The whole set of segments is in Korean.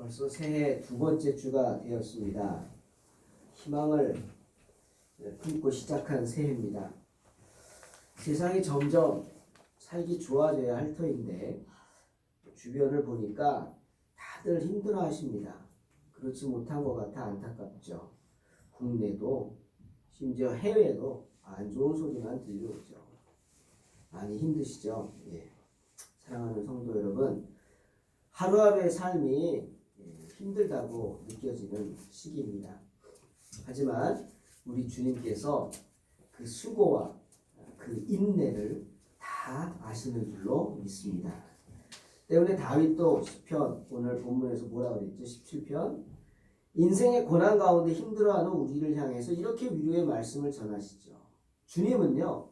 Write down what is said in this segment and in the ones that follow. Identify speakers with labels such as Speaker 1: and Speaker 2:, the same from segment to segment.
Speaker 1: 벌써 새해 두 번째 주가 되었습니다. 희망을 품고 시작한 새해입니다. 세상이 점점 살기 좋아져야 할 터인데 주변을 보니까 다들 힘들어 하십니다. 그렇지 못한 것 같아 안타깝죠. 국내도 심지어 해외도 안 좋은 소리만 들려오죠. 많이 힘드시죠? 예. 사랑하는 성도 여러분, 하루하루의 삶이 힘들다고 느껴지는 시기입니다. 하지만 우리 주님께서 그 수고와 그 인내를 다 아시는 줄로 믿습니다. 때문에 다윗도 시편, 오늘 본문에서 뭐라 그랬죠? 17편. 인생의 고난 가운데 힘들어하는 우리를 향해서 이렇게 위로의 말씀을 전하시죠. 주님은요,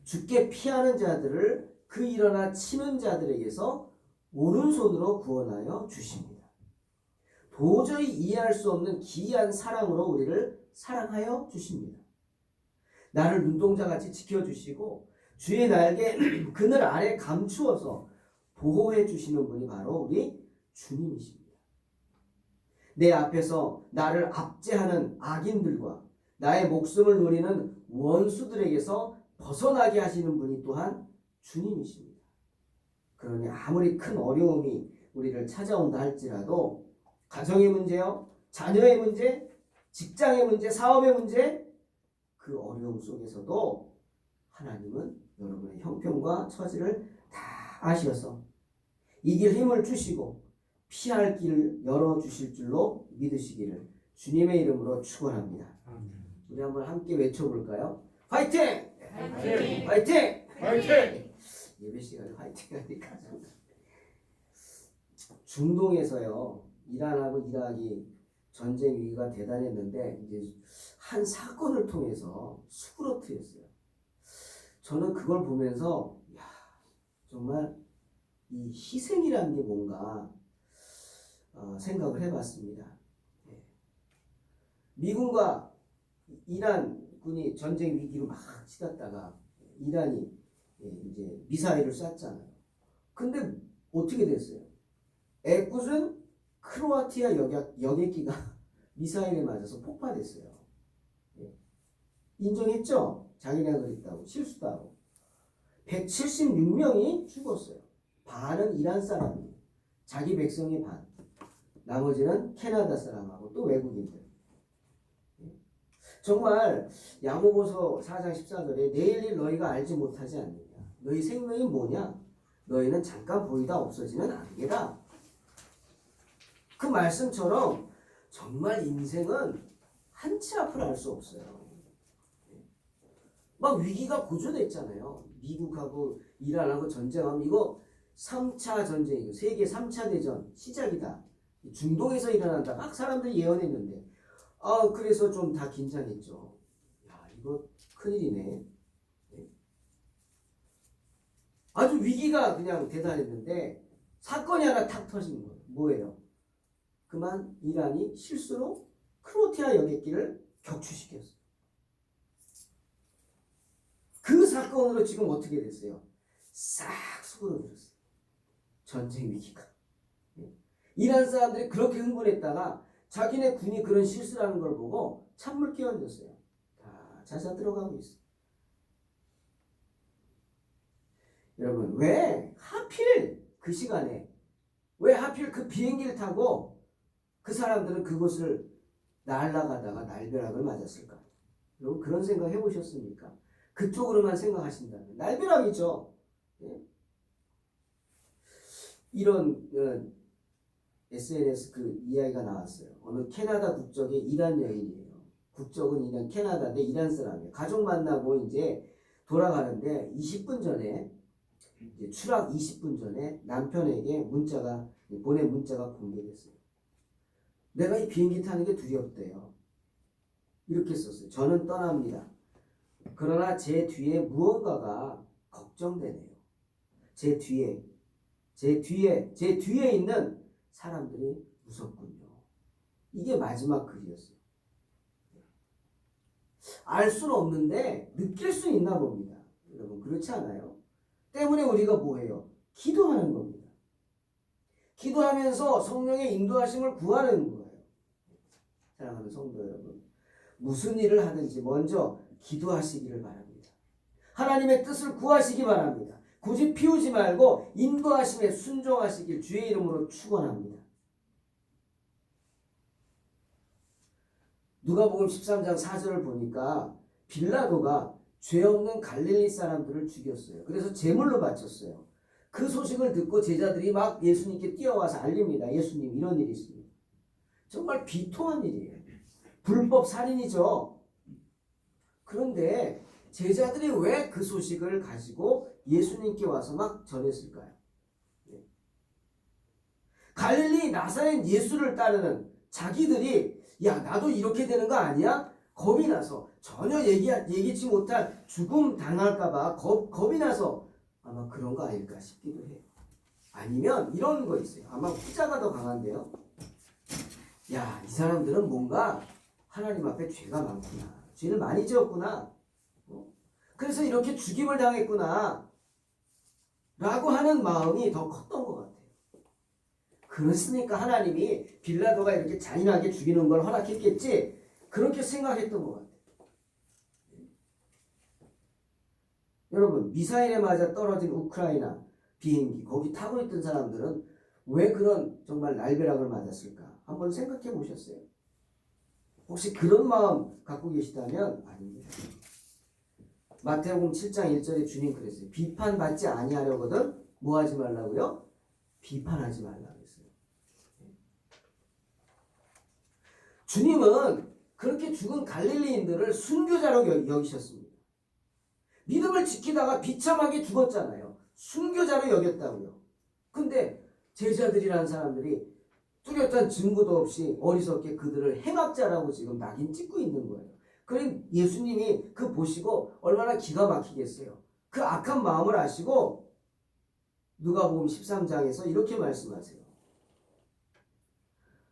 Speaker 1: 죽게 피하는 자들을 그 일어나 치는 자들에게서 오른손으로 구원하여 주십니다. 도저히 이해할 수 없는 기이한 사랑으로 우리를 사랑하여 주십니다. 나를 눈동자같이 지켜주시고 주의 날개 그늘 아래 감추어서 보호해 주시는 분이 바로 우리 주님이십니다. 내 앞에서 나를 압제하는 악인들과 나의 목숨을 노리는 원수들에게서 벗어나게 하시는 분이 또한 주님이십니다. 그러니 아무리 큰 어려움이 우리를 찾아온다 할지라도 가정의 문제요, 자녀의 문제, 직장의 문제, 사업의 문제, 그 어려움 속에서도 하나님은 여러분의 형편과 처지를 다 아셔서 이길 힘을 주시고 피할 길을 열어주실 줄로 믿으시기를 주님의 이름으로 축원합니다. 우리 한번 함께 외쳐볼까요? 화이팅!
Speaker 2: 화이팅!
Speaker 1: 화이팅!
Speaker 2: 화이팅!
Speaker 1: 예배 시간에 화이팅 하니까 중동에서요, 이란하고 이락이 전쟁 위기가 대단했는데 이제 한 사건을 통해서 수그러뜨렸어요. 저는 그걸 보면서 야, 정말 이 희생이라는 게 뭔가 생각을 해봤습니다. 미군과 이란군이 전쟁 위기로 막 치닫다가 이란이 이제 미사일을 쐈잖아요. 근데 어떻게 됐어요? 애꿎은 크로아티아 여객기가 미사일에 맞아서 폭파됐어요. 인정했죠? 자기네가 그랬다고. 실수도 하고. 176명이 죽었어요. 반은 이란 사람이, 자기 백성의 반. 나머지는 캐나다 사람하고 또 외국인들. 정말 야고보서 4장 14절에 내일 일 너희가 알지 못하지 않느냐. 너희 생명이 뭐냐? 너희는 잠깐 보이다 없어지는 안개다. 그 말씀처럼 정말 인생은 한치 앞을 알 수 없어요. 막 위기가 고조됐잖아요. 미국하고 이란하고 전쟁하면 이거 3차 전쟁이고 세계 3차 대전 시작이다. 중동에서 일어난다. 막 사람들이 예언했는데 그래서 좀 다 긴장했죠. 야, 이거 큰일이네. 아주 위기가 그냥 대단했는데 사건이 하나 탁 터진 거예요. 뭐예요? 그만 이란이 실수로 크로아티아 여객기를 격추시켰어요. 그 사건으로 지금 어떻게 됐어요? 싹 수그러들었어요. 전쟁 위기가. 이란 사람들이 그렇게 흥분했다가 자기네 군이 그런 실수라는 걸 보고 찬물 끼얹었어요. 다 자자 들어가고 있어요. 여러분, 왜 하필 그 시간에, 왜 하필 그 비행기를 타고 그 사람들은 그곳을 날아가다가 날벼락을 맞았을까? 여러분, 그런 생각 해보셨습니까? 그쪽으로만 생각하신다면 날벼락이죠. 이런 SNS 그 이야기가 나왔어요. 어느 캐나다 국적의 이란 여인이에요. 국적은 이란 캐나다인데 이란 사람이에요. 가족 만나고 이제 돌아가는데 20분 전에 이제 추락 20분 전에 남편에게 보낸 문자가 공개됐어요. 내가 이 비행기 타는 게 두렵대요. 이렇게 썼어요. 저는 떠납니다. 그러나 제 뒤에 무언가가 걱정되네요. 제 뒤에 있는 사람들이 무섭군요. 이게 마지막 글이었어요. 알 수는 없는데 느낄 수 있나 봅니다. 여러분, 그렇지 않아요? 때문에 우리가 뭐해요? 기도하는 겁니다. 기도하면서 성령의 인도하심을 구하는 거예요. 사랑하는 성도 여러분, 무슨 일을 하든지 먼저 기도하시기를 바랍니다. 하나님의 뜻을 구하시기 바랍니다. 굳이 피우지 말고 인도하심에 순종하시길 주의 이름으로 축원합니다. 누가복음 13장 4절을 보니까 빌라도가 죄 없는 갈릴리 사람들을 죽였어요. 그래서 제물로 바쳤어요. 그 소식을 듣고 제자들이 막 예수님께 뛰어와서 알립니다. 예수님, 이런 일이 있습니다. 정말 비통한 일이에요. 불법 살인이죠. 그런데 제자들이 왜 그 소식을 가지고 예수님께 와서 막 전했을까요? 갈릴리 나사렛 예수를 따르는 자기들이 야, 나도 이렇게 되는 거 아니야? 겁이 나서 전혀 예기치 못한 죽음 당할까봐 겁이 나서 아마 그런 거 아닐까 싶기도 해요. 아니면 이런 거 있어요. 아마 후자가 더 강한데요. 야, 이 사람들은 뭔가 하나님 앞에 죄가 많구나. 죄를 많이 지었구나. 그래서 이렇게 죽임을 당했구나. 라고 하는 마음이 더 컸던 것 같아요. 그렇으니까 하나님이 빌라도가 이렇게 잔인하게 죽이는 걸 허락했겠지. 그렇게 생각했던 것 같아요. 여러분, 미사일에 맞아 떨어진 우크라이나 비행기, 거기 타고 있던 사람들은 왜 그런 정말 날벼락을 맞았을까? 한번 생각해 보셨어요? 혹시 그런 마음 갖고 계시다면 아닙니다. 마태복음 7장 1절에 주님 그랬어요. 비판받지 아니하려거든 뭐 하지 말라고요? 비판하지 말라고 했어요. 주님은 그렇게 죽은 갈릴리인들을 순교자로 여기셨습니다. 믿음을 지키다가 비참하게 죽었잖아요. 순교자로 여겼다고요. 근데 제자들이라는 사람들이 뚜렷한 증거도 없이 어리석게 그들을 행악자라고 지금 낙인 찍고 있는 거예요. 그럼 예수님이 그 보시고 얼마나 기가 막히겠어요. 그 악한 마음을 아시고 누가복음 13장에서 이렇게 말씀하세요.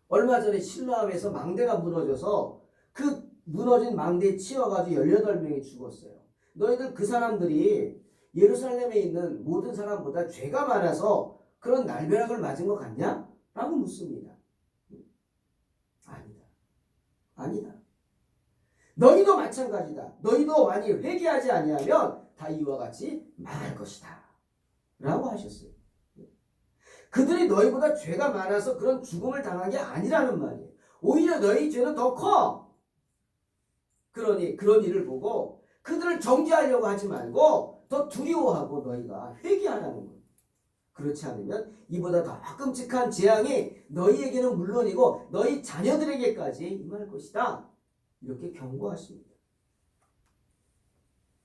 Speaker 1: 얼마 전에 실로암에서 망대가 무너져서 그 무너진 망대에 치여가지고 18명이 죽었어요. 너희들 그 사람들이 예루살렘에 있는 모든 사람보다 죄가 많아서 그런 날벼락을 맞은 것 같냐? 라고 묻습니다. 아니다. 아니다. 너희도 마찬가지다. 너희도 만일 회개하지 아니하면 다 이와 같이 망할 것이다. 라고 하셨어요. 그들이 너희보다 죄가 많아서 그런 죽음을 당한 게 아니라는 말이에요. 오히려 너희 죄는 더 커. 그러니 그런 일을 보고 그들을 정죄하려고 하지 말고 더 두려워하고 너희가 회개하라는 거예요. 그렇지 않으면 이보다 더 끔찍한 재앙이 너희에게는 물론이고 너희 자녀들에게까지 임할 것이다. 이렇게 경고하십니다.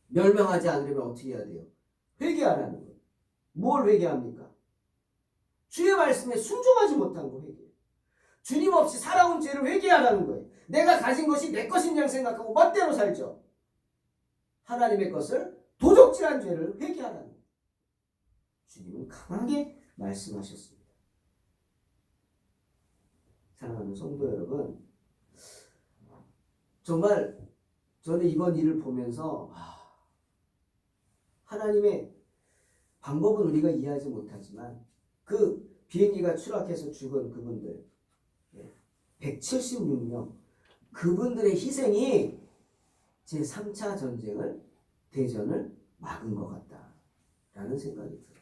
Speaker 1: 멸망하지 않으려면 어떻게 해야 돼요? 회개하라는 거예요. 뭘 회개합니까? 주의 말씀에 순종하지 못한 거 회개. 주님 없이 살아온 죄를 회개하라는 거예요. 내가 가진 것이 내 것인 양 생각하고 멋대로 살죠. 하나님의 것을 도적질한 죄를 회개하라는 거예요. 주님은 강하게 말씀하셨습니다. 사랑하는 성도 여러분, 정말 저는 이번 일을 보면서 하나님의 방법은 우리가 이해하지 못하지만 그 비행기가 추락해서 죽은 그분들 176명 그분들의 희생이 제3차 전쟁을 대전을 막은 것 같다라는 생각이 들어요.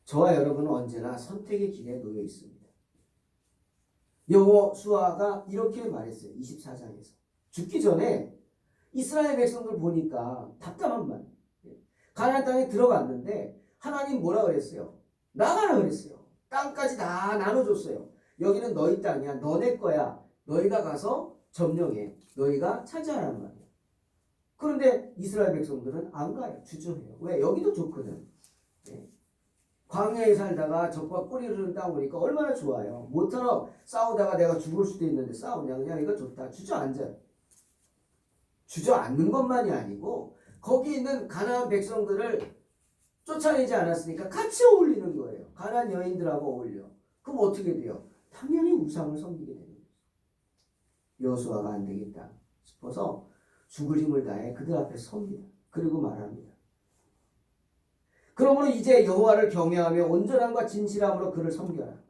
Speaker 1: 저와 여러분은 언제나 선택의 길에 놓여 있습니다. 여호수아가 이렇게 말했어요. 24장에서. 죽기 전에 이스라엘 백성들 보니까 답답한 말. 가나안 땅에 들어갔는데 하나님 뭐라 그랬어요? 나가라 그랬어요. 땅까지 다 나눠줬어요. 여기는 너희 땅이야. 너네 거야. 너희가 가서 점령해. 너희가 차지하란 말이야. 그런데 이스라엘 백성들은 안 가요. 주저해요. 왜? 여기도 좋거든. 광야에 살다가 적과 꼬리를 따오니까 얼마나 좋아요. 모처럼 싸우다가 내가 죽을 수도 있는데 싸우냐. 그냥 이거 좋다. 주저앉아요. 주저앉는 것만이 아니고 거기 있는 가나안 백성들을 쫓아내지 않았으니까 같이 어울리는 거예요. 가나안 여인들하고 어울려. 그럼 어떻게 돼요? 당연히 우상을 섬기게 되는 거죠. 여호수아가 안 되겠다 싶어서 죽을 힘을 다해 그들 앞에 섭니다. 그리고 말합니다. 그러므로 이제 여호와를 경외하며 온전함과 진실함으로 그를 섬겨라.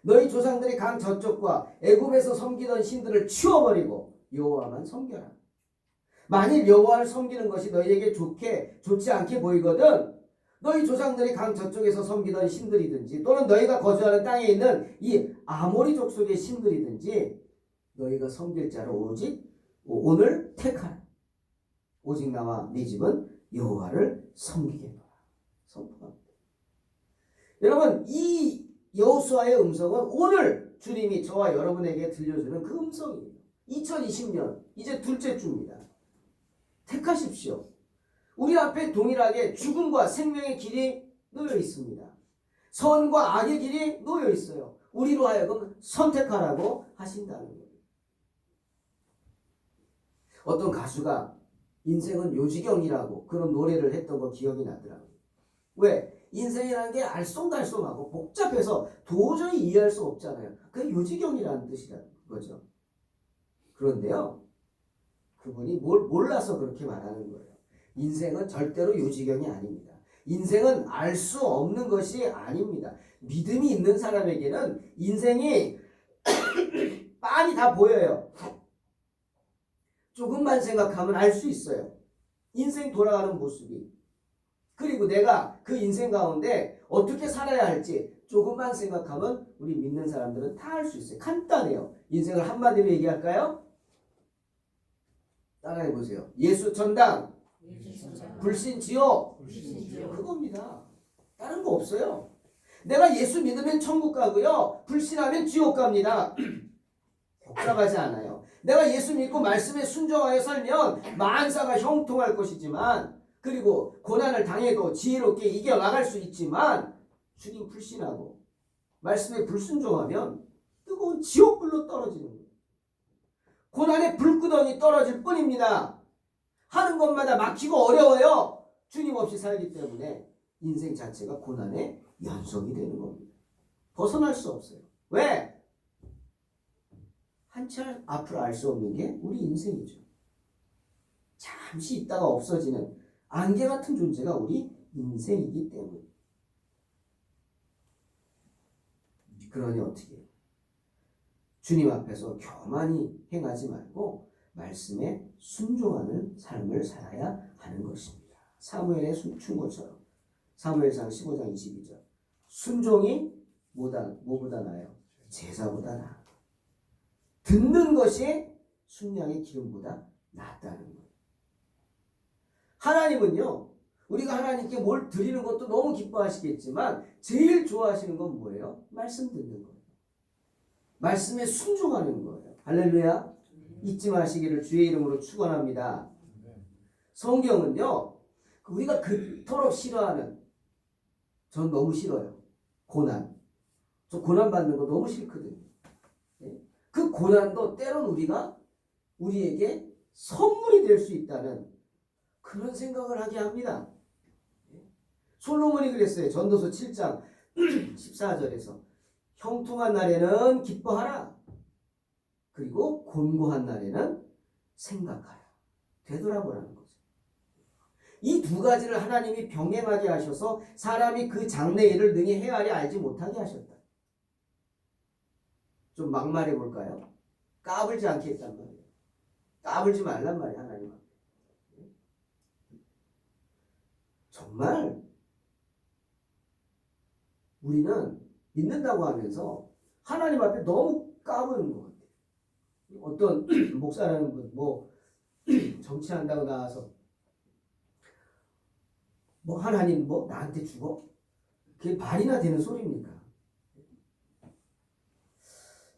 Speaker 1: 너희 조상들이 강 저쪽과 애굽에서 섬기던 신들을 치워버리고 여호와만 섬겨라. 만일 여호와를 섬기는 것이 너희에게 좋지 않게 보이거든 너희 조상들이 강 저쪽에서 섬기던 신들이든지 또는 너희가 거주하는 땅에 있는 이 아모리 족속의 신들이든지 너희가 섬길 자를 오직 오늘 택하라. 오직 나와 네 집은 여호와를 섬기겠노라. 선포합니다. 여러분 이 여호수아의 음성은 오늘 주님이 저와 여러분에게 들려주는 그 음성이에요. 2020년 이제 둘째 주입니다. 택하십시오. 우리 앞에 동일하게 죽음과 생명의 길이 놓여 있습니다. 선과 악의 길이 놓여 있어요. 우리로 하여금 선택하라고 하신다는 거예요. 어떤 가수가 인생은 요지경이라고 그런 노래를 했던 거 기억이 나더라고요. 왜? 인생이라는 게 알쏭달쏭하고 복잡해서 도저히 이해할 수 없잖아요. 그게 요지경이라는 뜻이라는 거죠. 그런데요. 그분이 뭘 몰라서 그렇게 말하는 거예요. 인생은 절대로 요지경이 아닙니다. 인생은 알 수 없는 것이 아닙니다. 믿음이 있는 사람에게는 인생이 빤히 다 보여요. 조금만 생각하면 알 수 있어요. 인생 돌아가는 모습이. 그리고 내가 그 인생 가운데 어떻게 살아야 할지 조금만 생각하면 우리 믿는 사람들은 다 알 수 있어요. 간단해요. 인생을 한마디로 얘기할까요? 따라해 보세요. 예수 천당, 불신 지옥. 그겁니다. 다른 거 없어요. 내가 예수 믿으면 천국 가고요. 불신하면 지옥 갑니다. 복잡하지 않아요. 내가 예수 믿고 말씀에 순종하여 살면 만사가 형통할 것이지만 그리고 고난을 당해도 지혜롭게 이겨나갈 수 있지만 주님 불신하고 말씀에 불순종하면 뜨거운 지옥불로 떨어지는 거예요. 고난의 불구덩이 떨어질 뿐입니다. 하는 것마다 막히고 어려워요. 주님 없이 살기 때문에 인생 자체가 고난의 연속이 되는 겁니다. 벗어날 수 없어요. 왜? 한참 앞으로 알 수 없는 게 우리 인생이죠. 잠시 있다가 없어지는 안개 같은 존재가 우리 인생이기 때문에. 그러니 어떻게 해요? 주님 앞에서 교만히 행하지 말고 말씀에 순종하는 삶을 살아야 하는 것입니다. 사무엘의 충고처럼 사무엘상 15장 22절 순종이 뭐보다 나아요? 제사보다 나아. 듣는 것이 순양의 기름보다 낫다는 거예요. 하나님은요. 우리가 하나님께 뭘 드리는 것도 너무 기뻐하시겠지만 제일 좋아하시는 건 뭐예요? 말씀 듣는 거예요. 말씀에 순종하는 거예요. 할렐루야. 잊지 마시기를 주의 이름으로 축원합니다. 성경은요. 우리가 그토록 싫어하는 전 너무 싫어요. 고난. 저 고난 받는 거 너무 싫거든요. 그 고난도 때론 우리에게 선물이 될 수 있다는 그런 생각을 하게 합니다. 솔로몬이 그랬어요. 전도서 7장 14절에서 형통한 날에는 기뻐하라. 그리고 곤고한 날에는 생각하라. 되돌아보라는 거죠. 이 두 가지를 하나님이 병행하게 하셔서 사람이 그 장래 일을 능히 헤아려 알지 못하게 하셨다. 좀 막말해 볼까요? 까불지 않게 했단 말이에요. 까불지 말란 말이에요. 하나님 앞에. 정말 우리는 믿는다고 하면서 하나님 앞에 너무 까부는 것 같아요. 어떤 목사라는 분 정치한다고 나와서 하나님 나한테 죽어? 그게 말이나 되는 소리입니까?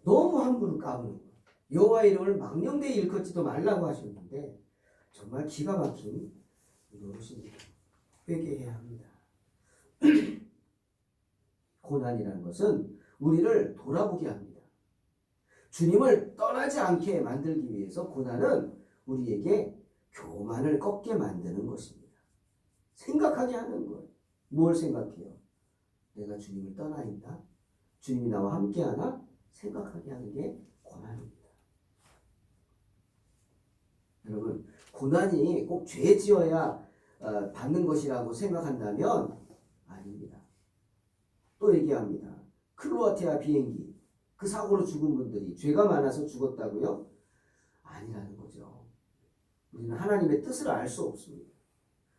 Speaker 1: 너무 함부로 까부는 거예요. 여호와의 이름을 망령되이 일컫지도 말라고 하셨는데 정말 기가 막힌 노릇입니다. 회개해야 합니다. 고난이라는 것은 우리를 돌아보게 합니다. 주님을 떠나지 않게 만들기 위해서 고난은 우리에게 교만을 꺾게 만드는 것입니다. 생각하게 하는 거예요. 뭘 생각해요? 내가 주님을 떠나 있나? 주님이 나와 함께하나? 생각하게 하는 게 고난입니다. 여러분, 고난이 꼭 죄 지어야 받는 것이라고 생각한다면 또 얘기합니다. 클로아티아 비행기 그 사고로 죽은 분들이 죄가 많아서 죽었다고요? 아니라는 거죠. 우리는 하나님의 뜻을 알 수 없습니다.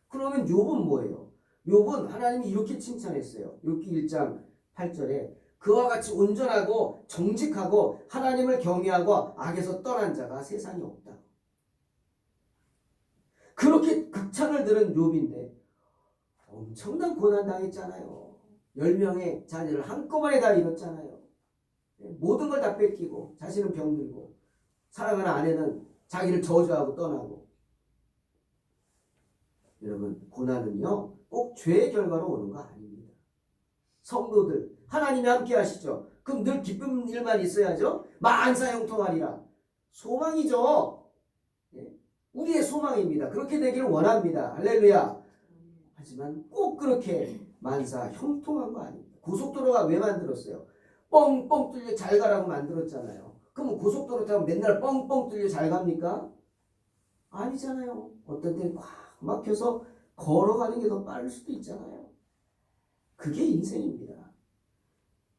Speaker 1: 그러면 욥은 뭐예요? 욥은 하나님이 이렇게 칭찬했어요. 욥기 1장 8절에 그와 같이 온전하고 정직하고 하나님을 경외하고 악에서 떠난 자가 세상에 없다. 그렇게 극찬을 들은 욥인데 엄청난 고난 당했잖아요. 10명의 자녀를 한꺼번에 다 잃었잖아요. 모든 걸 다 뺏기고 자신은 병들고 사랑하는 아내는 자기를 저주하고 떠나고. 여러분 고난은요 꼭 죄의 결과로 오는 거 아닙니다. 성도들 하나님이 함께 하시죠. 그럼 늘 기쁜 일만 있어야죠. 만사 형통하리라. 소망이죠. 우리의 소망입니다. 그렇게 되기를 원합니다. 할렐루야. 하지만 꼭 그렇게 만사 형통한 거 아닙니다. 고속도로가 왜 만들었어요? 뻥뻥 뚫려 잘 가라고 만들었잖아요. 그럼 고속도로 타면 맨날 뻥뻥 뚫려 잘 갑니까? 아니잖아요. 어떤 때는 꽉 막혀서 걸어가는 게 더 빠를 수도 있잖아요. 그게 인생입니다.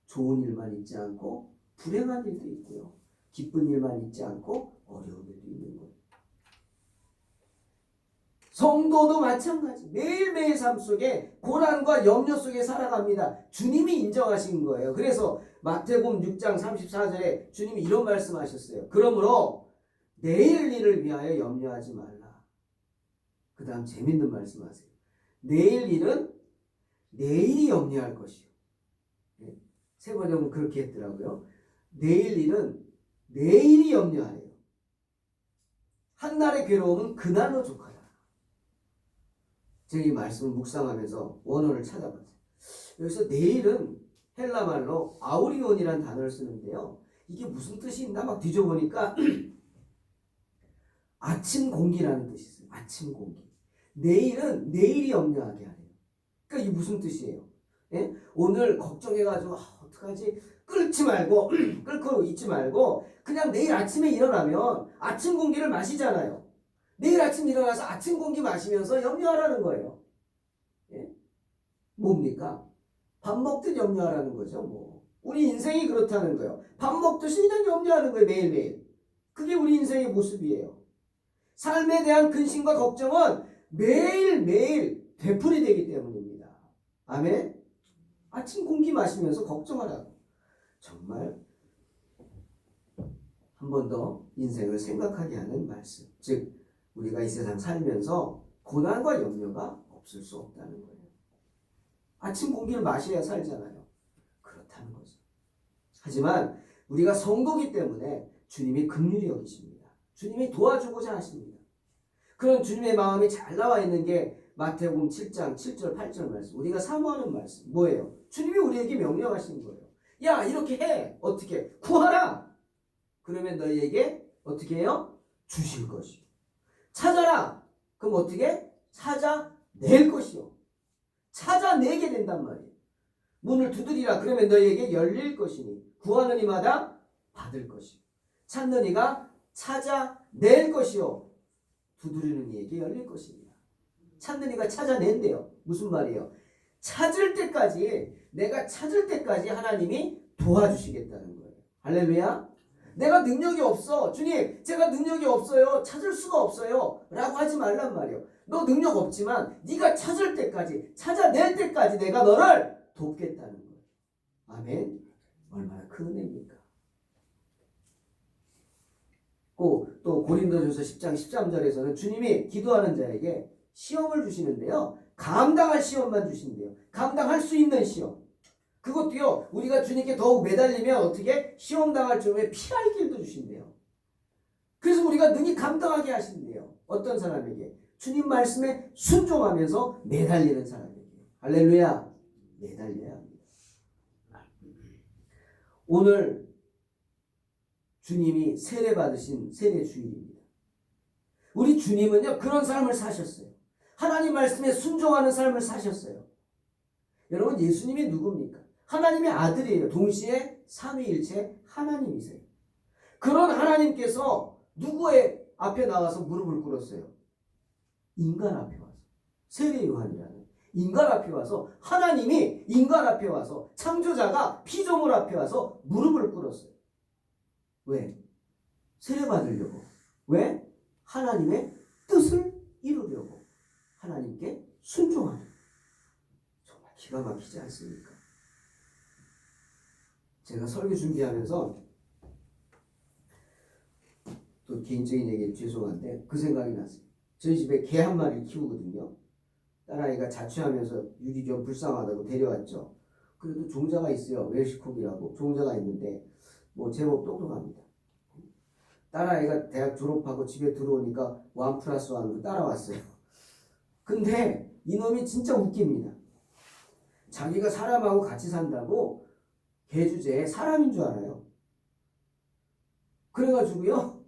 Speaker 1: 좋은 일만 있지 않고 불행한 일도 있고요. 기쁜 일만 있지 않고 어려운 일도 있는 거예요. 성도도 마찬가지. 매일매일 삶 속에 고난과 염려 속에 살아갑니다. 주님이 인정하신 거예요. 그래서 마태복음 6장 34절에 주님이 이런 말씀하셨어요. 그러므로 내일 일을 위하여 염려하지 말라. 그 다음 재밌는 말씀하세요. 내일 일은 내일이 염려할 것이요. 세번역은 그렇게 했더라고요. 내일 일은 내일이 염려하래요. 한날의 괴로움은 그날로 족하라. 제가 이 말씀을 묵상하면서 원어를 찾아봤어요. 여기서 내일은 헬라말로 아우리온이라는 단어를 쓰는데요. 이게 무슨 뜻이 있나 막 뒤져보니까 아침 공기라는 뜻이 있어요. 아침 공기. 내일은 내일이 염려하게 하래요. 그러니까 이게 무슨 뜻이에요? 예? 오늘 걱정해가지고 어떡하지? 끓지 말고 끓고 있지 말고 그냥 내일 아침에 일어나면 아침 공기를 마시잖아요. 내일 아침 일어나서 아침 공기 마시면서 염려하라는 거예요. 예? 뭡니까? 밥 먹듯 염려하라는 거죠. 뭐 우리 인생이 그렇다는 거예요. 밥 먹듯이 그냥 염려하는 거예요. 매일매일. 그게 우리 인생의 모습이에요. 삶에 대한 근심과 걱정은 매일매일 되풀이되기 때문입니다. 아멘? 아침 공기 마시면서 걱정하라고. 정말 한 번 더 인생을 생각하게 하는 말씀. 즉 우리가 이 세상 살면서 고난과 염려가 없을 수 없다는 거예요. 아침 공기를 마셔야 살잖아요. 그렇다는 거죠. 하지만 우리가 성도기 때문에 주님이 긍휼히 여기십니다. 주님이 도와주고자 하십니다. 그런 주님의 마음이 잘 나와 있는 게 마태복음 7장 7절 8절 말씀. 우리가 사모하는 말씀. 뭐예요? 주님이 우리에게 명령하신 거예요. 야 이렇게 해. 어떻게? 구하라. 그러면 너희에게 어떻게 해요? 주실 것이요. 찾아라. 그럼 어떻게? 찾아낼 것이요. 찾아내게 된단 말이에요. 문을 두드리라. 그러면 너희에게 열릴 것이니 구하는 이마다 받을 것이요. 찾는 이가 찾아낼 것이요. 두드리는 이에게 열릴 것입니다. 찾는 이가 찾아낸대요. 무슨 말이에요? 찾을 때까지 내가 찾을 때까지 하나님이 도와주시겠다는 거예요. 할렐루야. 내가 능력이 없어. 주님 제가 능력이 없어요. 찾을 수가 없어요. 라고 하지 말란 말이에요. 너 능력 없지만 네가 찾을 때까지 찾아낼 때까지 내가 너를 돕겠다는 거예요. 아멘. 얼마나 큰 은혜입니까? 또 고린도전서 10장 13절에서는 주님이 기도하는 자에게 시험을 주시는데요. 감당할 시험만 주신대요. 감당할 수 있는 시험. 그것도요. 우리가 주님께 더욱 매달리면 어떻게 시험 당할 즈음에 피할 길도 주신대요. 그래서 우리가 능히 감당하게 하신대요. 어떤 사람에게? 주님 말씀에 순종하면서 매달리는 사람에게. 할렐루야. 매달려야 합니다. 오늘 주님이 세례 받으신 세례 주일입니다. 우리 주님은요 그런 삶을 사셨어요. 하나님 말씀에 순종하는 삶을 사셨어요. 여러분 예수님이 누굽니까? 하나님의 아들이에요. 동시에 삼위일체 하나님이세요. 그런 하나님께서 누구의 앞에 나와서 무릎을 꿇었어요? 인간 앞에 와서. 세례 요한이라는 인간 앞에 와서 하나님이 인간 앞에 와서 창조자가 피조물 앞에 와서 무릎을 꿇었어요. 왜? 세례받으려고. 왜? 하나님의 뜻을 이루려고. 하나님께 순종하는. 정말 기가 막히지 않습니까? 제가 설교 준비하면서 또 개인적인 얘기 죄송한데 그 생각이 났어요. 저희 집에 개 한 마리 키우거든요. 딸아이가 자취하면서 유리 좀 불쌍하다고 데려왔죠. 그래도 종자가 있어요. 웰시콕이라고 종자가 있는데 뭐 제법 똑똑합니다. 딸아이가 대학 졸업하고 집에 들어오니까 1+1로 따라왔어요. 근데 이놈이 진짜 웃깁니다. 자기가 사람하고 같이 산다고 개 주제에 사람인 줄 알아요. 그래가지고요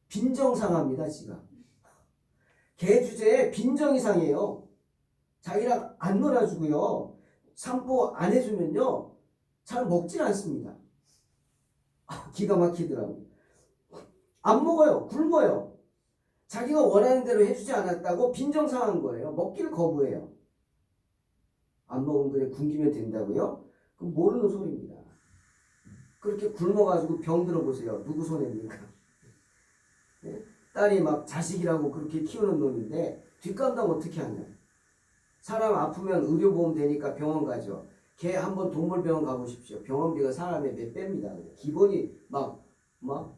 Speaker 1: 빈정상합니다. 지가 개 주제에 빈정이 상해요. 자기랑 안 놀아주고요 산보 안 해주면요 잘 먹질 않습니다. 기가 막히더라고요. 안 먹어요. 굶어요. 자기가 원하는 대로 해주지 않았다고 빈정상한 거예요. 먹기를 거부해요. 안 먹으면 그래 굶기면 된다고요? 그럼 모르는 소리입니다. 그렇게 굶어가지고 병 들어보세요. 누구 손해입니까? 네? 딸이 막 자식이라고 그렇게 키우는 놈인데 뒷감당 어떻게 하냐. 사람 아프면 의료보험 되니까 병원 가죠. 걔 한번 동물병원 가보십시오. 병원비가 사람의 몇 배입니다. 기본이 막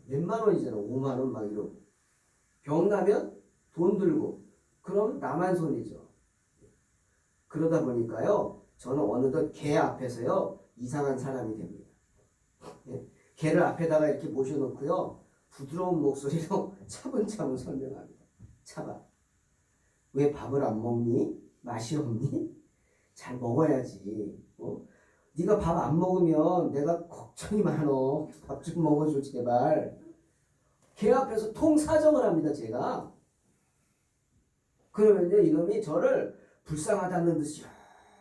Speaker 1: 몇만 원이잖아. 5만 원 막 이러고. 병 나면 돈 들고 그럼 나만 손이죠. 그러다 보니까요 저는 어느덧 개 앞에서요 이상한 사람이 됩니다. 예? 개를 앞에다가 이렇게 모셔놓고요 부드러운 목소리로 차분차분 설명합니다. 차봐. 왜 밥을 안 먹니? 맛이 없니? 잘 먹어야지. 네가 밥 안 먹으면 내가 걱정이 많어. 밥 좀 먹어줘 제발. 개 앞에서 통사정을 합니다. 제가. 그러면요 이놈이 저를 불쌍하다는 듯이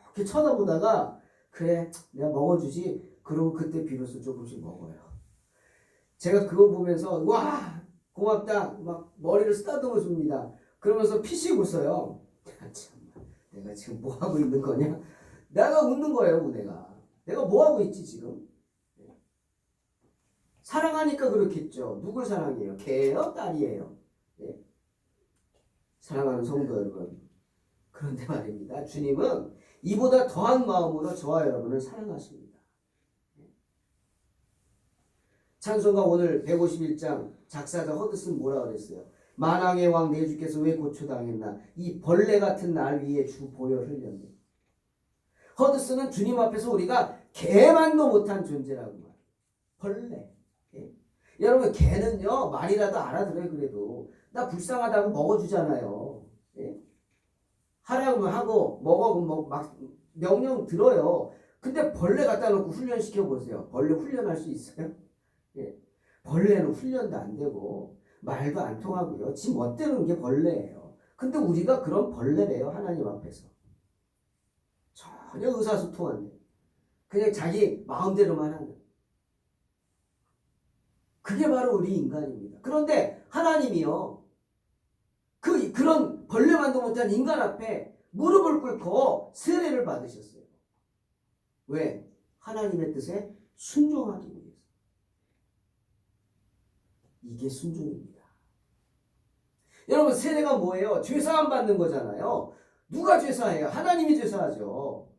Speaker 1: 이렇게 쳐다보다가 그래 내가 먹어주지. 그러고 그때 비로소 조금씩 먹어요. 제가 그거 보면서 와 고맙다 막 머리를 쓰다듬어 줍니다. 그러면서 피식 웃어요. 참 내가 지금 뭐 하고 있는 거냐? 내가 웃는 거예요. 내가 뭐 하고 있지 지금? 사랑하니까 그렇겠죠. 누굴 사랑해요? 개예요? 딸이에요? 네? 사랑하는 성도 여러분. 그런데 말입니다. 주님은 이보다 더한 마음으로 저와 여러분을 사랑하십니다. 찬송가 오늘 151장 작사자 허드슨 뭐라 그랬어요? 만왕의 왕 내 주께서 왜 고초당했나? 이 벌레 같은 날 위에 주 보혈 흘렸네. 허드슨은 주님 앞에서 우리가 개만도 못한 존재라고 말해요. 벌레. 예? 여러분 개는요 말이라도 알아들어요. 그래도 나 불쌍하다고 먹어주잖아요. 예? 하라고 하고 먹어 막 명령 들어요. 근데 벌레 갖다 놓고 훈련시켜 보세요. 벌레 훈련할 수 있어요? 예. 벌레는 훈련도 안 되고 말도 안 통하고요. 지 멋대로는 게 벌레예요. 근데 우리가 그런 벌레래요. 하나님 앞에서. 전혀 의사소통 안 돼. 그냥 자기 마음대로만 하는. 그게 바로 우리 인간입니다. 그런데 하나님이요. 그런 벌레만도 못한 인간 앞에 무릎을 꿇고 세례를 받으셨어요. 왜? 하나님의 뜻에 순종하기 위해서. 이게 순종입니다. 여러분 세례가 뭐예요? 죄사함 받는 거잖아요. 누가 죄사해요? 하나님이 죄사하죠.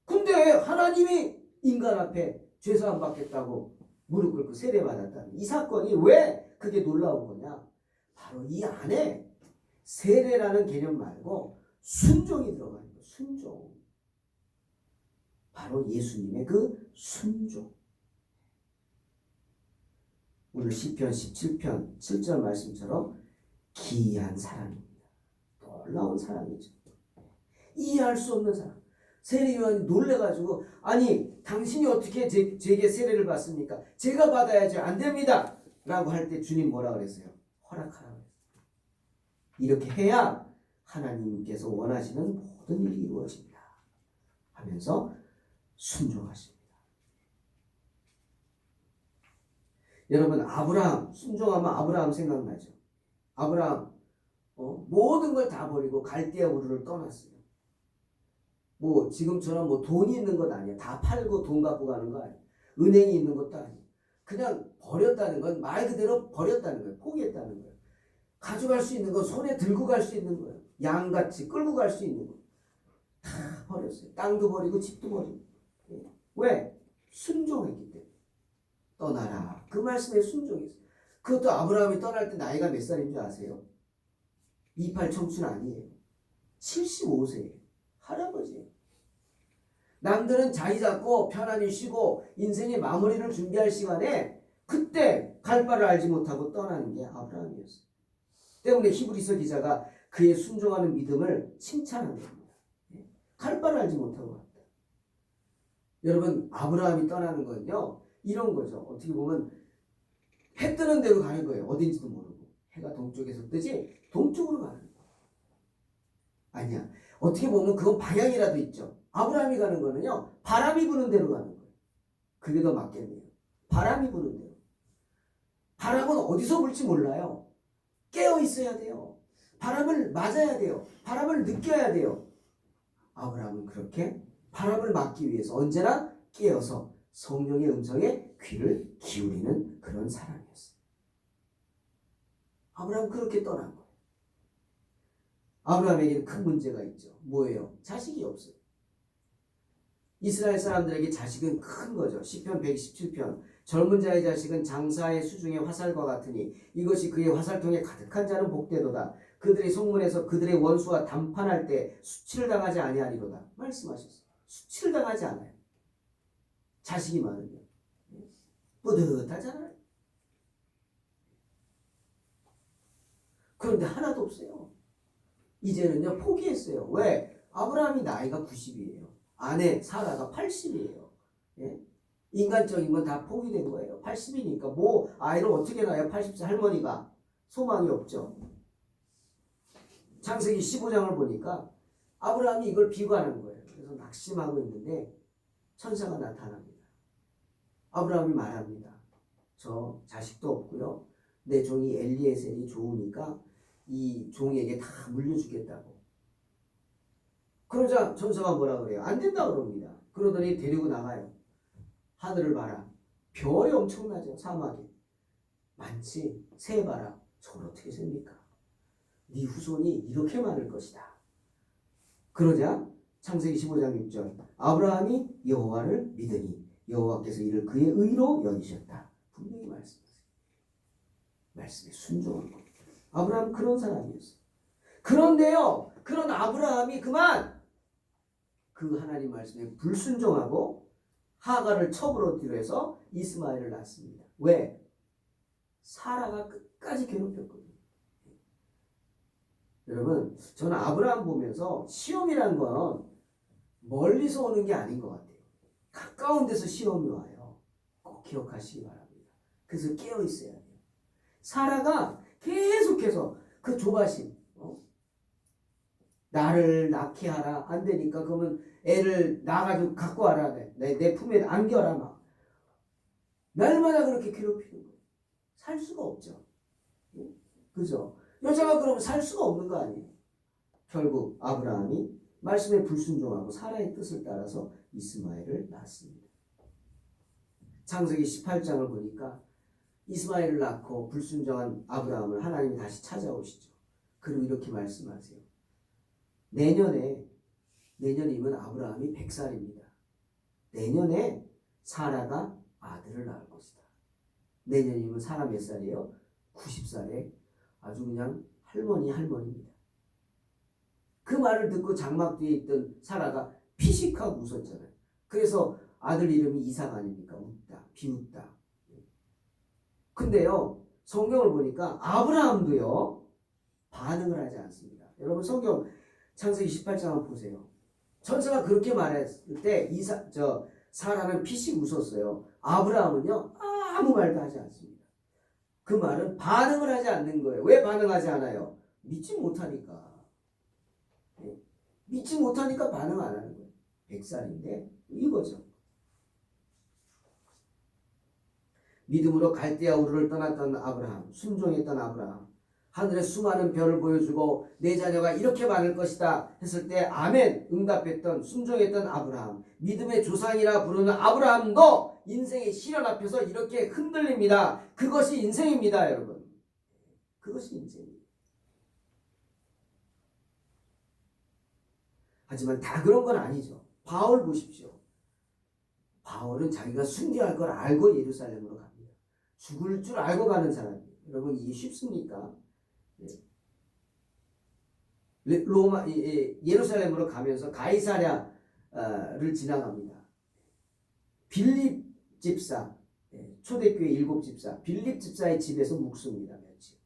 Speaker 1: 근데 하나님이 인간 앞에 죄사함 받겠다고 무릎 꿇고 세례 받았다는 이 사건이 왜 그게 놀라운 거냐? 바로 이 안에 세례라는 개념 말고 순종이 들어가는 거예요. 순종. 바로 예수님의 그 순종. 오늘 시편 17편 7절 말씀처럼 기이한 사랑입니다. 놀라운 사랑이죠. 이해할 수 없는 사랑. 세례 요한이 놀래가지고 아니 당신이 어떻게 제게 세례를 받습니까? 제가 받아야지 안 됩니다. 라고 할 때 주님 뭐라 그랬어요? 허락하라고 했어요. 이렇게 해야 하나님께서 원하시는 모든 일이 이루어집니다. 하면서 순종하십니다. 여러분 아브라함 순종하면 아브라함 생각나죠. 아브라함 모든 걸 다 버리고 갈대아 우르를 떠났어요. 뭐 지금처럼 뭐 돈이 있는 것 아니야. 다 팔고 돈 갖고 가는 거 아니야. 은행이 있는 것도 아니야. 그냥 버렸다는 건 말 그대로 버렸다는 거예요. 포기했다는 거예요. 가져갈 수 있는 거 손에 들고 갈 수 있는 거예요. 양같이 끌고 갈 수 있는 거. 다 버렸어요. 땅도 버리고 집도 버리고. 왜? 순종했기 때문에. 떠나라. 그 말씀에 순종했어요. 그것도 아브라함이 떠날 때 나이가 몇 살인 줄 아세요? 28 청춘 아니에요. 75세예요. 할아버지예요. 남들은 자리 잡고 편안히 쉬고 인생의 마무리를 준비할 시간에 그때 갈 바를 알지 못하고 떠나는 게 아브라함이었어요. 때문에 히브리서 기자가 그의 순종하는 믿음을 칭찬한 겁니다. 갈 바를 알지 못하고 갔다. 여러분, 아브라함이 떠나는 건요, 이런 거죠. 어떻게 보면 해 뜨는 대로 가는 거예요. 어딘지도 모르고. 해가 동쪽에서 뜨지 동쪽으로 가는 거예요. 아니야. 어떻게 보면 그건 방향이라도 있죠. 아브라함이 가는 거는요, 바람이 부는 대로 가는 거예요. 그게 더 맞겠네요. 바람이 부는 대로. 바람은 어디서 불지 몰라요. 깨어 있어야 돼요. 바람을 맞아야 돼요. 바람을 느껴야 돼요. 아브라함은 그렇게 바람을 막기 위해서 언제나 깨어서 성령의 음성에 귀를 기울이는 그런 사람이었어요. 아브라함은 그렇게 떠난 거예요. 아브라함에게는 큰 문제가 있죠. 뭐예요? 자식이 없어요. 이스라엘 사람들에게 자식은 큰 거죠. 시편 127편 젊은 자의 자식은 장사의 수중의 화살과 같으니 이것이 그의 화살통에 가득한 자는 복되도다. 그들의 속문에서 그들의 원수와 담판할 때 수치를 당하지 아니하리로다. 말씀하셨어요. 수치를 당하지 않아요. 자식이 많으면 뿌듯하잖아요. 그런데 하나도 없어요. 이제는요 포기했어요. 왜? 아브라함이 나이가 90이에요. 아내 사라가 80이에요. 예? 인간적인 건 다 포기된 거예요. 80이니까 뭐 아이를 어떻게 낳아요? 80세 할머니가. 소망이 없죠. 창세기 15장을 보니까 아브라함이 이걸 비관한 거예요. 그래서 낙심하고 있는데 천사가 나타납니다. 아브라함이 말합니다. 저 자식도 없고요. 내 종이 엘리에셀이 좋으니까 이 종에게 다 물려주겠다고. 그러자 천사가 뭐라 그래요? 안 된다 그럽니다. 그러더니 데리고 나가요. 하늘을 봐라. 별이 엄청나죠. 사막에. 많지. 새 봐라. 저걸 어떻게 셉니까? 네 후손이 이렇게 많을 것이다. 그러자 창세기 15장 6절 아브라함이 여호와를 믿으니 여호와께서 이를 그의 의로 여기셨다. 분명히 말씀하세요. 말씀에 순종한 겁니다. 아브라함 그런 사람이었어요. 그런데요. 그런 아브라함이 그만 그 하나님 말씀에 불순종하고 하가를 첩으로 들여서 이스마엘을 낳습니다. 왜? 사라가 끝까지 괴롭혔거든요. 여러분, 저는 아브라함 보면서 시험이란 건 멀리서 오는 게 아닌 것 같아요. 가까운 데서 시험이 와요. 꼭 기억하시기 바랍니다. 그래서 깨어 있어야 돼요. 사라가 계속해서 그 조바심, 나를 낳게 하라. 안 되니까 그러면 애를 낳아가지고 갖고 와라. 내 품에 안겨라. 막. 날마다 그렇게 괴롭히는 거예요. 살 수가 없죠. 그죠? 여자가 그러면 살 수가 없는 거 아니에요. 결국 아브라함이 말씀에 불순종하고 사라의 뜻을 따라서 이스마엘을 낳습니다. 창세기 18장을 보니까 이스마엘을 낳고 불순종한 아브라함을 하나님이 다시 찾아오시죠. 그리고 이렇게 말씀하세요. 내년이면 아브라함이 100살입니다. 내년에 사라가 아들을 낳을 것이다. 내년이면 사라 몇 살이에요? 90살에 아주 그냥 할머니입니다. 그 말을 듣고 장막 뒤에 있던 사라가 피식하고 웃었잖아요. 그래서 아들 이름이 이삭 아닙니까? 웃다, 비웃다. 근데요, 성경을 보니까 아브라함도요, 반응을 하지 않습니다. 여러분 성경 창세기 18장을 보세요. 천사가 그렇게 말했을 때 사라는 피식 웃었어요. 아브라함은요, 아무 말도 하지 않습니다. 그 말은 반응을 하지 않는 거예요. 왜 반응하지 않아요? 믿지 못하니까. 믿지 못하니까 반응 안 하는 거예요. 100살인데 이거죠. 믿음으로 갈대아 우르를 떠났던 아브라함, 순종했던 아브라함. 하늘에 수많은 별을 보여주고 내 자녀가 이렇게 많을 것이다 했을 때 아멘 응답했던 순종했던 아브라함, 믿음의 조상이라 부르는 아브라함도 인생의 시련 앞에서 이렇게 흔들립니다. 그것이 인생입니다, 여러분. 그것이 인생입니다. 하지만 다 그런 건 아니죠. 바울 보십시오. 바울은 자기가 순교할 걸 알고 예루살렘으로 갑니다. 죽을 줄 알고 가는 사람이에요. 여러분 이게 쉽습니까? 로마 예루살렘으로 가면서 가이사랴를 지나갑니다. 빌립 집사, 초대교회 7집사 빌립 집사의 집에서 묵습니다. 며칠.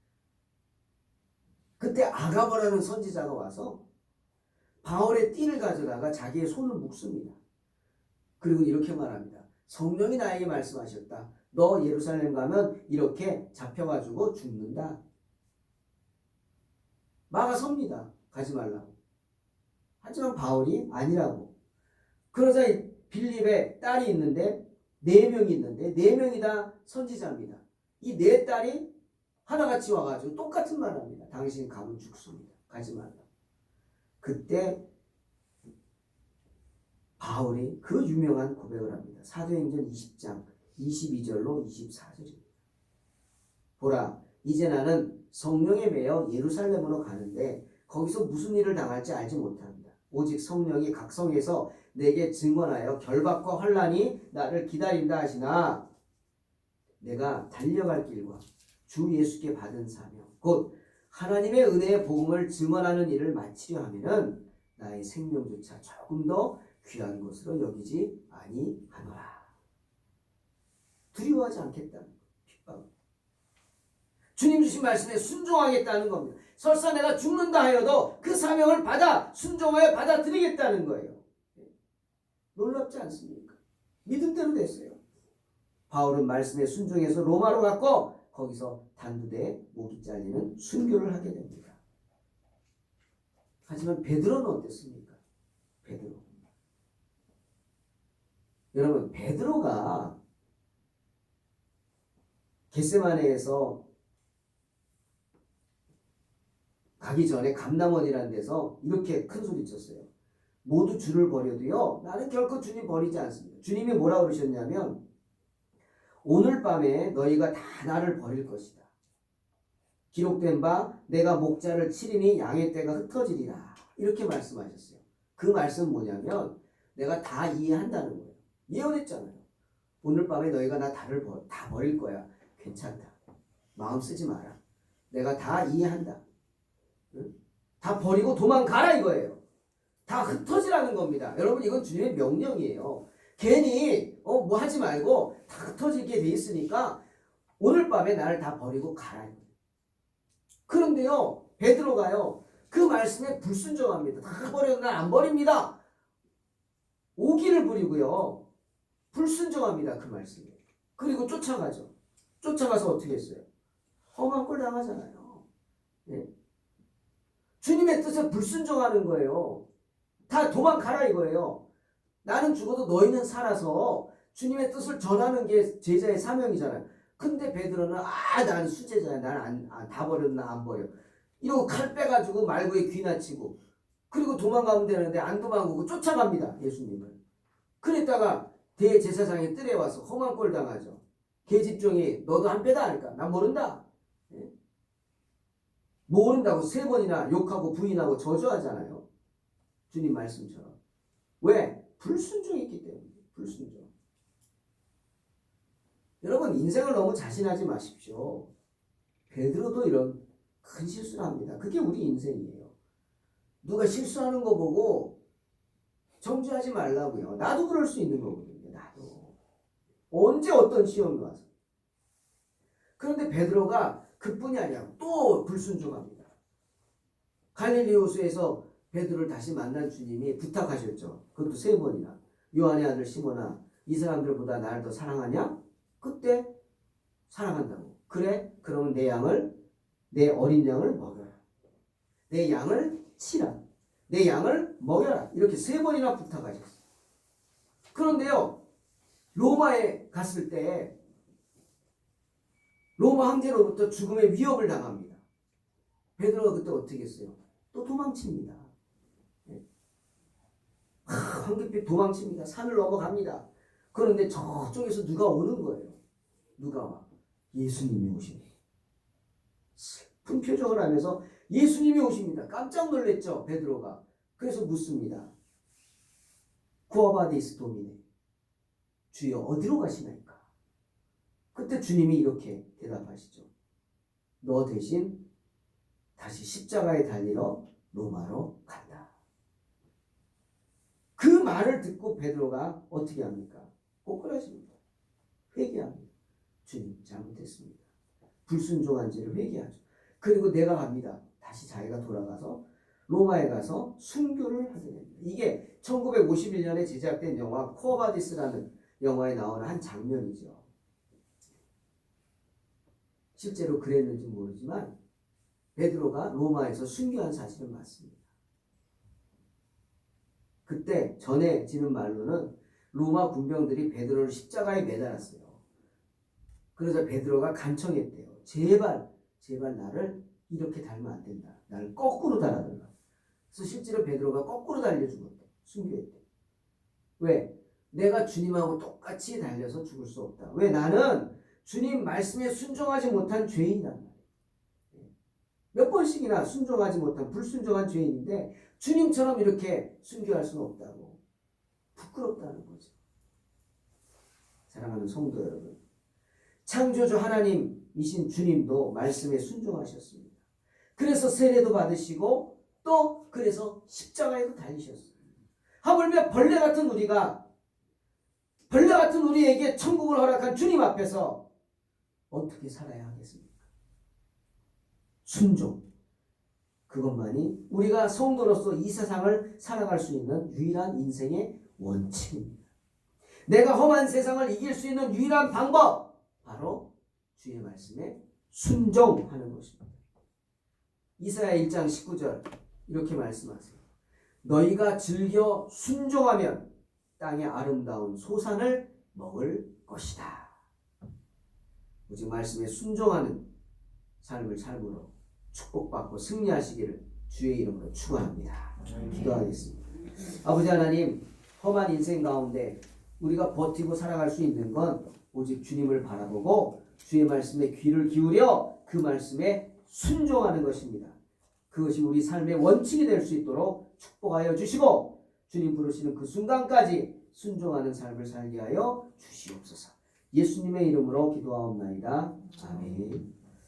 Speaker 1: 그때 아가보라는 선지자가 와서 바울의 띠를 가져다가 자기의 손을 묶습니다. 그리고 이렇게 말합니다. 성령이 나에게 말씀하셨다. 너 예루살렘 가면 이렇게 잡혀가지고 죽는다. 막아섭니다. 가지 말라고. 하지만 바울이 아니라고. 그러자 빌립의 딸이 있는데 4명이 있는데 4명이 다 선지자입니다. 이 4딸이 하나같이 와가지고 똑같은 말을 합니다. 당신 가면 죽습니다. 가지 말라고. 그때 바울이 그 유명한 고백을 합니다. 사도행전 20장 22절로 24절입니다. 보라, 이제 나는 성령에 매여 예루살렘으로 가는데 거기서 무슨 일을 당할지 알지 못합니다. 오직 성령이 각 성에서 내게 증언하여 결박과 환난이 나를 기다린다 하시나 내가 달려갈 길과 주 예수께 받은 사명 곧 하나님의 은혜의 복음을 증언하는 일을 마치려 하면은 나의 생명조차 조금 더 귀한 것으로 여기지 아니하노라. 두려워하지 않겠다는 핍박. 주님 주신 말씀에 순종하겠다는 겁니다. 설사 내가 죽는다 하여도 그 사명을 받아 순종하여 받아들이겠다는 거예요. 놀랍지 않습니까? 믿음대로 됐어요. 바울은 말씀에 순종해서 로마로 갔고 거기서 단두대에 목이 잘리는 순교를 하게 됩니다. 하지만 베드로는 어땠습니까? 베드로. 여러분, 베드로가 겟세마네에서 가기 전에 감남원이라는 데서 이렇게 큰 소리 쳤어요. 모두 주를 버려도요, 나는 결코 주님 버리지 않습니다. 주님이 뭐라고 그러셨냐면 오늘 밤에 너희가 다 나를 버릴 것이다. 기록된 바 내가 목자를 치리니 양의 떼가 흩어지리라. 이렇게 말씀하셨어요. 그 말씀은 뭐냐면 내가 다 이해한다는 거예요. 예언했잖아요. 오늘 밤에 너희가 나 다 버릴 거야. 괜찮다. 마음 쓰지 마라. 내가 다 이해한다. 응? 다 버리고 도망가라 이거예요. 다 흩어지라는 겁니다. 여러분 이건 주님의 명령이에요. 괜히 뭐 하지 말고 다 흩어지게 돼 있으니까 오늘 밤에 나를 다 버리고 가라. 그런데요 베드로가요 그 말씀에 불순종합니다. 다 버려도 난 안 버립니다. 오기를 부리고요 불순종합니다. 그 말씀에. 그리고 쫓아가죠. 쫓아가서 어떻게 했어요? 험한 꼴 당하잖아요. 네. 주님의 뜻에 불순종하는 거예요. 다 도망가라 이거예요. 나는 죽어도 너희는 살아서 주님의 뜻을 전하는 게 제자의 사명이잖아요. 근데 베드로는 나는 수제자야. 나는 다 버렸나 안 버려. 이러고 칼 빼가지고 말고에 귀나 치고 그리고 도망가면 되는데 안 도망가고 쫓아갑니다. 예수님을. 그랬다가 대제사장의 뜰에 와서 험한 꼴 당하죠. 계집종이 너도 한 패다 하니까 난 모른다. 예? 모른다고 3번이나 욕하고 부인하고 저주하잖아요. 주님 말씀처럼. 왜? 불순종했기 때문에. 불순종. 여러분 인생을 너무 자신하지 마십시오. 베드로도 이런 큰 실수를 합니다. 그게 우리 인생이에요. 누가 실수하는 거 보고 정죄하지 말라고요. 나도 그럴 수 있는 거거든요. 나도. 언제 어떤 시험이 와서. 그런데 베드로가 그뿐이 아니라 또 불순종합니다. 갈릴리 호수에서 베드로를 다시 만난 주님이 부탁하셨죠. 그것도 3번이나. 요한의 아들 시몬아, 이 사람들보다 나를 더 사랑하냐? 그때 사랑한다고. 그래? 그러면 내 어린 양을 먹여라. 내 양을 치라. 내 양을 먹여라. 이렇게 3번이나 부탁하셨어요. 그런데요, 로마에 갔을 때 로마 황제로부터 죽음의 위협을 당합니다. 베드로가 그때 어떻게 했어요? 또 도망칩니다. 황급히 도망칩니다. 산을 넘어갑니다. 그런데 저쪽에서 누가 오는 거예요. 누가 와? 예수님이 오십니다. 슬픈 표정을 하면서 예수님이 오십니다. 깜짝 놀랐죠, 베드로가. 그래서 묻습니다. 구어바디스 도미네. 주여 어디로 가시나이까? 그때 주님이 이렇게 대답하시죠. 너 대신 다시 십자가에 달리러 로마로 간다. 그 말을 듣고 베드로가 어떻게 합니까? 꼬꾸라집니다. 회개합니다. 주님 잘못했습니다. 불순종한 죄를 회개하죠. 그리고 내가 갑니다. 다시 자기가 돌아가서 로마에 가서 순교를 하게 됩니다. 이게 1951년에 제작된 영화 쿠어바디스라는 영화에 나오는 한 장면이죠. 실제로 그랬는지 모르지만 베드로가 로마에서 순교한 사실은 맞습니다. 그때 전해지는 말로는 로마 군병들이 베드로를 십자가에 매달았어요. 그래서 베드로가 간청했대요. 제발 나를 이렇게 달면 안 된다. 나를 거꾸로 달아달라. 그래서 실제로 베드로가 거꾸로 달려 죽었대. 순교했대. 왜? 내가 주님하고 똑같이 달려서 죽을 수 없다. 왜? 나는 주님 말씀에 순종하지 못한 죄인이란 말이에요. 몇 번씩이나 순종하지 못한 불순종한 죄인인데 주님처럼 이렇게 순교할 수는 없다고. 부끄럽다는 거죠. 사랑하는 성도 여러분, 창조주 하나님이신 주님도 말씀에 순종하셨습니다. 그래서 세례도 받으시고 또 그래서 십자가에도 달리셨어요. 하물며 벌레 같은 우리에게 천국을 허락한 주님 앞에서 어떻게 살아야 하겠습니까? 순종. 그것만이 우리가 성도로서 이 세상을 살아갈 수 있는 유일한 인생의 원칙입니다. 내가 험한 세상을 이길 수 있는 유일한 방법, 바로 주의 말씀에 순종하는 것입니다. 이사야 1장 19절 이렇게 말씀하세요. 너희가 즐겨 순종하면 땅의 아름다운 소산을 먹을 것이다. 오직 말씀에 순종하는 삶을 삶으로 축복받고 승리하시기를 주의 이름으로 축원합니다. 기도하겠습니다. 아버지 하나님, 험한 인생 가운데 우리가 버티고 살아갈 수 있는 건 오직 주님을 바라보고 주의 말씀에 귀를 기울여 그 말씀에 순종하는 것입니다. 그것이 우리 삶의 원칙이 될 수 있도록 축복하여 주시고 주님 부르시는 그 순간까지 순종하는 삶을 살게 하여 주시옵소서. 예수님의 이름으로 기도하옵나이다. 아멘.